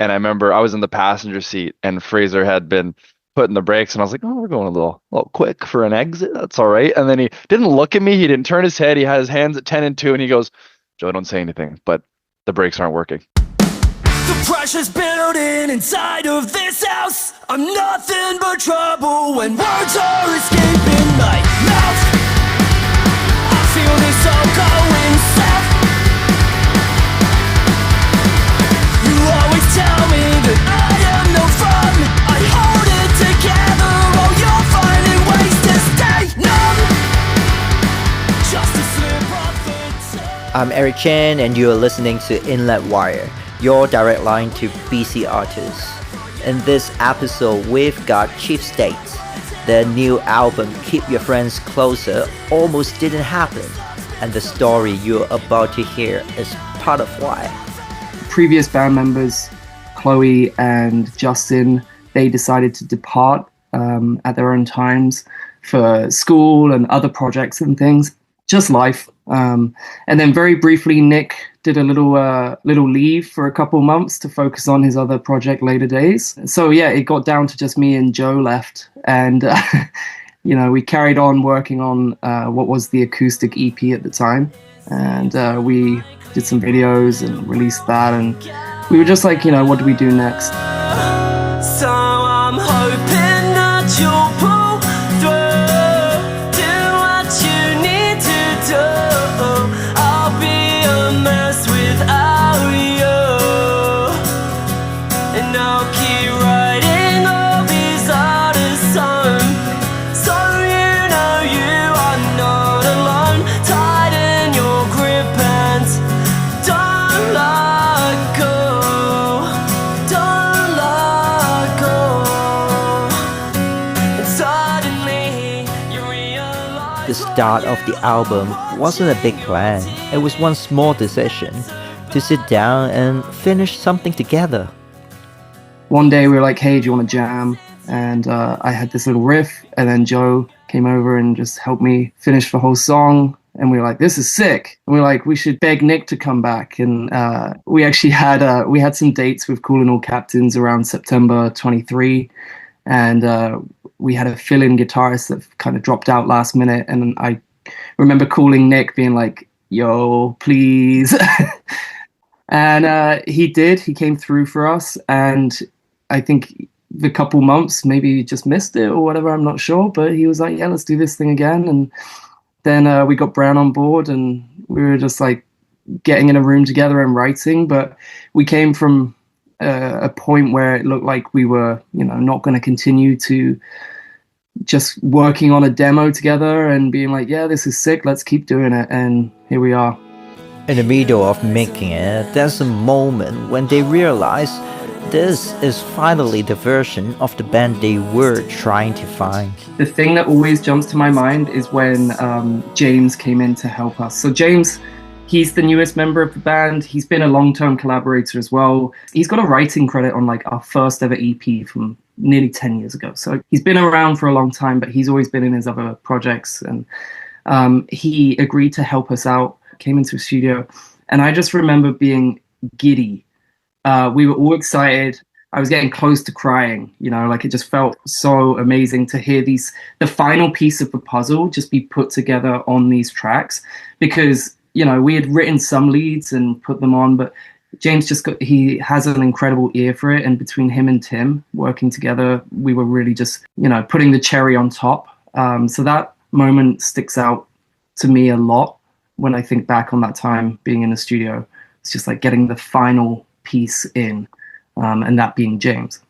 And I remember I was in the passenger seat and Fraser had been putting the brakes and I was like, oh, we're going a little quick for an exit. That's all right. And then he didn't look at me. He didn't turn his head. He had his hands at 10 and 2 and he goes, Joe, don't say anything, but the brakes aren't working. The pressure's building inside of this house. I'm nothing but trouble when words are escaping my mouth. I feel this all going south. You always tell me that I am no fun. I hold it together while you're finding ways to stay numb. Just a slip of the tongue. I'm Eric Chen, and you're listening to Inlet Wire, your direct line to BC artists. In this episode, we've got Chief State. Their new album, Keep Your Friends Closer, almost didn't happen. And the story you're about to hear is part of why. Previous band members, Chloe and Justin, they decided to depart at their own times for school and other projects and things. Just life. And then very briefly, Nick did a little leave for a couple months to focus on his other project later days. So yeah, it got down to just me and Joe left. And, we carried on working on what was the acoustic EP at the time. And we did some videos and released that. And we were just like, what do we do next? So I'm hoping that you'll pull through. Do what you need to do. I'll be a mess without you. And I'll keep writing all these artists home. So you are not alone. Tighten your grip and don't let go. Don't let go. And suddenly you realize The start of the album wasn't a big plan. It was one small decision to sit down and finish something together. One day we were like, hey, do you want to jam? And I had this little riff, and then Joe came over and just helped me finish the whole song. And we were like, this is sick. And we were like, we should beg Nick to come back. And we actually had some dates with Cool and All Captains around September 23. And we had a fill-in guitarist that kind of dropped out last minute. And I remember calling Nick being like, yo, please. And he did. He came through for us. And I think the couple months, maybe he just missed it or whatever, I'm not sure. But he was like, yeah, let's do this thing again. And then we got Brown on board and we were just like getting in a room together and writing. But we came from a point where it looked like we were, not going to continue to just working on a demo together and being like, yeah, this is sick. Let's keep doing it. And here we are. In the middle of making it, there's a moment when they realize this is finally the version of the band they were trying to find. The thing that always jumps to my mind is when James came in to help us. So James, he's the newest member of the band. He's been a long-term collaborator as well. He's got a writing credit on like our first ever EP from nearly 10 years ago. So he's been around for a long time, but he's always been in his other projects. And he agreed to help us out, came into the studio. And I just remember being giddy. We were all excited. I was getting close to crying, like it just felt so amazing to hear the final piece of the puzzle just be put together on these tracks, because, we had written some leads and put them on, but James he has an incredible ear for it. And between him and Tim working together, we were really just, putting the cherry on top. So that moment sticks out to me a lot when I think back on that time being in the studio. It's just like getting the final piece in, and that being James.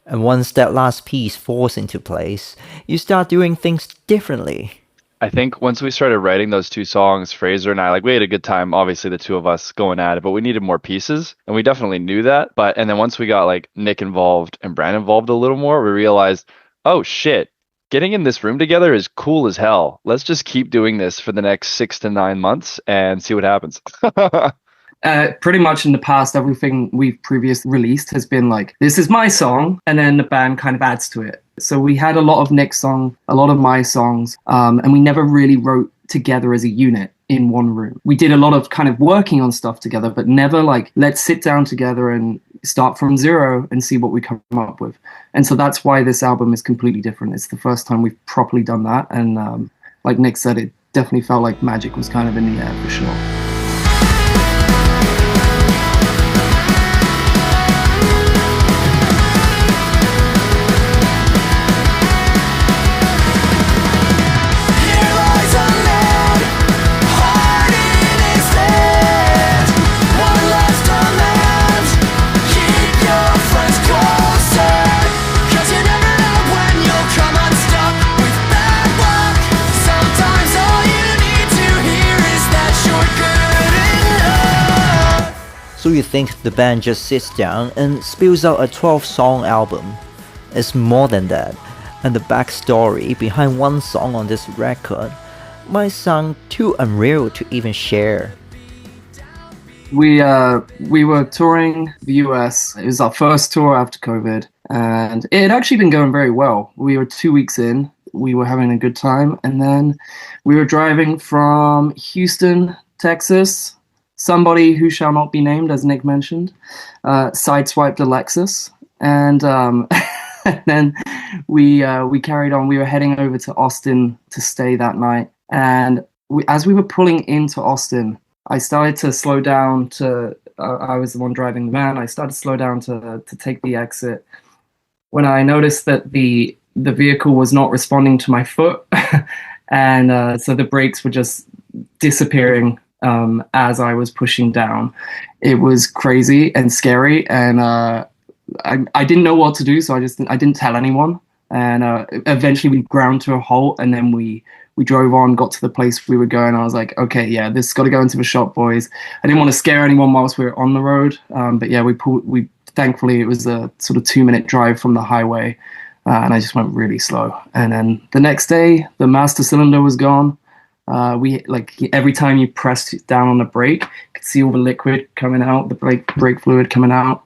And once that last piece falls into place, you start doing things differently. I think once we started writing those two songs, Fraser and I, we had a good time, obviously the two of us going at it, but we needed more pieces and we definitely knew that. And then once we got like Nick involved and Brand involved a little more, we realized, oh shit, getting in this room together is cool as hell. Let's just keep doing this for the next 6 to 9 months and see what happens. Pretty much in the past, everything we've previously released has been like, this is my song, and then the band kind of adds to it. So we had a lot of Nick's song, a lot of my songs, and we never really wrote together as a unit in one room. We did a lot of kind of working on stuff together, but never like, let's sit down together and start from zero and see what we come up with. And so that's why this album is completely different. It's the first time we've properly done that. And like Nick said, it definitely felt like magic was kind of in the air for sure. So you think the band just sits down and spills out a 12-song album? It's more than that, and the backstory behind one song on this record might sound too unreal to even share. We were touring the US. It was our first tour after COVID, and it had actually been going very well. We were 2 weeks in, we were having a good time, and then we were driving from Houston, Texas. Somebody who shall not be named, as Nick mentioned, sideswiped a Lexus, and and then we carried on. We were heading over to Austin to stay that night, and as we were pulling into Austin, I started to slow down to. I was the one driving the van. I started to slow down to take the exit when I noticed that the vehicle was not responding to my foot, and so the brakes were just disappearing. As I was pushing down, it was crazy and scary, and I didn't know what to do, so I didn't tell anyone. And eventually we ground to a halt, and then we drove on, got to the place we were going. I was like, okay, yeah, this has got to go into the shop, boys. I didn't want to scare anyone whilst we were on the road, but yeah, we thankfully it was a sort of 2-minute drive from the highway, and I just went really slow. And then the next day, the master cylinder was gone. We like every time you pressed down on the brake, you could see all the liquid coming out, the brake fluid coming out.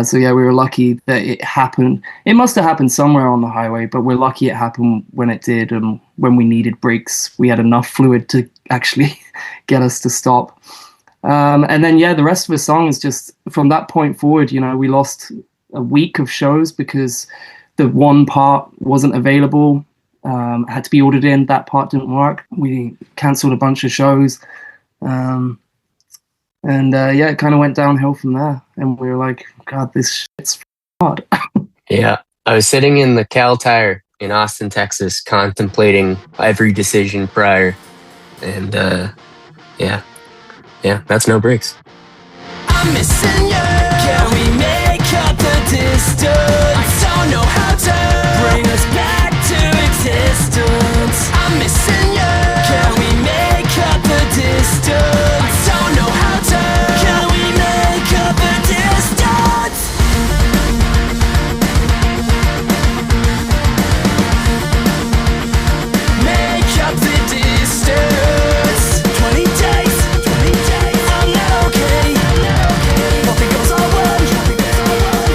So yeah, we were lucky that it happened. It must have happened somewhere on the highway, but we're lucky it happened when it did. And when we needed brakes, we had enough fluid to actually get us to stop. And then yeah, the rest of the song is just from that point forward. You know, we lost a week of shows because the one part wasn't available. Had to be ordered in. That part didn't work. We cancelled a bunch of shows, and yeah, it kind of went downhill from there. And we were like, God, this shit's hard. Yeah, I was sitting in the Cal Tire in Austin, Texas, contemplating every decision prior, and yeah, that's no brakes. I'm missing you. Can we make up the distance? I don't know how to bring us back to existence. I'm missing you. Can we make up the distance? I don't know how to. Can we make up the distance? Make up the distance. 20 days, 20 days. I'm not okay. Nothing goes our way.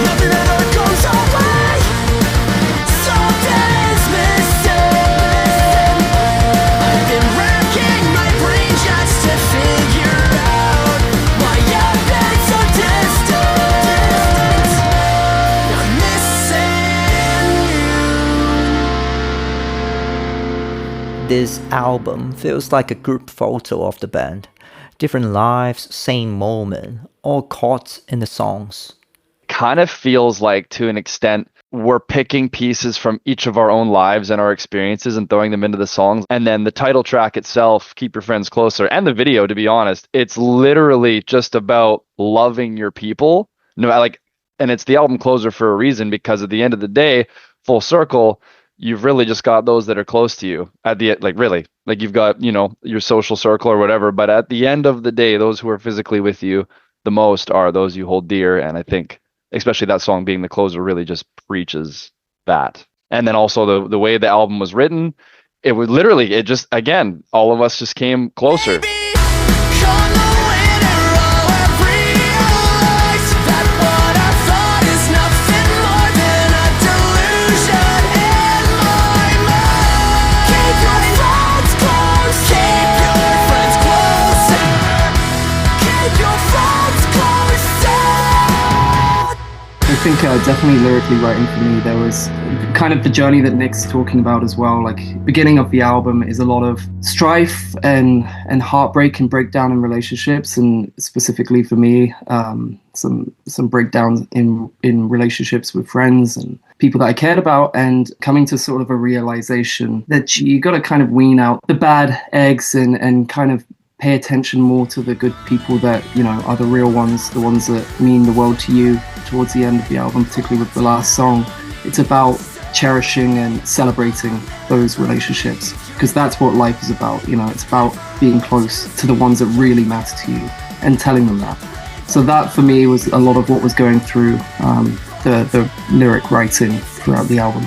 Nothing ever goes our way. Something's missing. I've been racking my brain just to figure out why I've been so distant. I'm missing you. This album feels like a group photo of the band. Different lives, same moment, all caught in the songs. Kind of feels like, to an extent, we're picking pieces from each of our own lives and our experiences and throwing them into the songs. And then the title track itself, Keep Your Friends Closer, and the video, to be honest, it's literally just about loving your people. No, and it's the album closer for a reason, because at the end of the day, full circle, you've really just got those that are close to you at the really, like you've got, you know, your social circle or whatever, but at the end of the day, those who are physically with you the most are those you hold dear. And I think especially that song being the closer really just preaches that. And then also the way the album was written, it was literally, it just, again, all of us just came closer. think definitely lyrically writing for me, there was kind of the journey that Nick's talking about as well. Like, beginning of the album is a lot of strife and heartbreak and breakdown in relationships, and specifically for me, some breakdowns in relationships with friends and people that I cared about, and coming to sort of a realization that you got to kind of wean out the bad eggs and kind of pay attention more to the good people that, you know, are the real ones, the ones that mean the world to you. Towards the end of the album, particularly with the last song, it's about cherishing and celebrating those relationships, because that's what life is about. You know, it's about being close to the ones that really matter to you and telling them that. So that for me was a lot of what was going through the lyric writing throughout the album.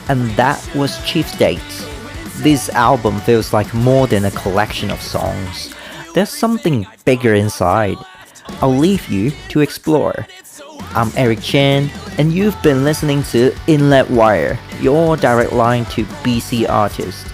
And that was Chief State. This album feels like more than a collection of songs. There's something bigger inside. I'll leave you to explore. I'm Eric Chen, and you've been listening to Inlet Wire, your direct line to BC artists.